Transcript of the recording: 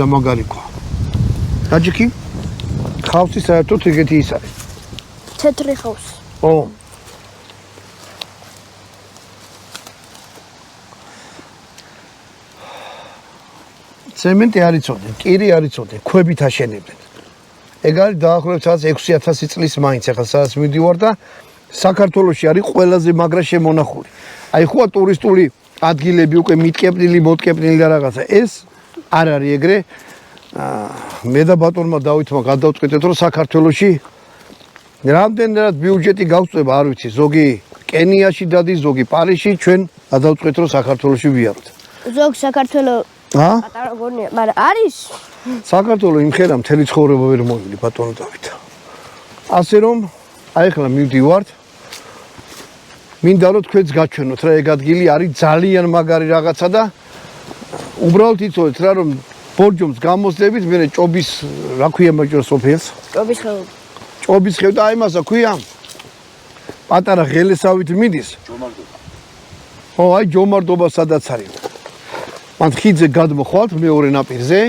და მაგარი ყვა. აჯიკი ხავსი საერთოდ ეგეთი ის არის. თეთრი ხავსი. ო. ცემენტი არ იცოდნენ, კირი არ იცოდნენ, ქვებით აშენებდნენ. ეგ არის დაახლოებით 6000 წლის მაინც ახლა სადაც მივდივარ და საქართველოში არის ყველაზე მაგრა შემონახული. აი ხოა ტურისტული ადგილები უკვე მიტკეპნილი, მოტკეპნილი და რაღაცა. ეს არ არის ეგრე. მე და ბატონმა დავითმა გადავწყვიტეთ, რომ საქართველოში რამდენად ბიუჯეტი გავწვება, არ ვიცი, ზოგი კენიაში დადის, ზოგი პარიზში, ჩვენ გადავწყვიტეთ, რომ საქართველოში ვიაროთ. ზოგ საქართველოს პატარა გონია, მაგრამ არის საქართველოს იმხერა მთელი ცხოვრება ვერ მოვიდი ბატონო დავით. ასე რომ აი ახლა მივდივართ. მინდა რომ თქვენც გაჩვენოთ რა ეგ ადგილი არის ძალიან მაგარი რაღაცა და უბრალოდ იცოდეთ რა რომ ბორჯომს გამოსდებით, მე ჭობის რა ქვია მაჯორ სოფიელს? ჭობის ხევი. ჭობის ხევი და აი მასა ქვია. პატარა ღელესავით მიდის. ჯომარდობა. ო, აი ჯომარდობა სადაც არის. მან ხიდზე გადმოხვალთ მეორე ნაპირზე.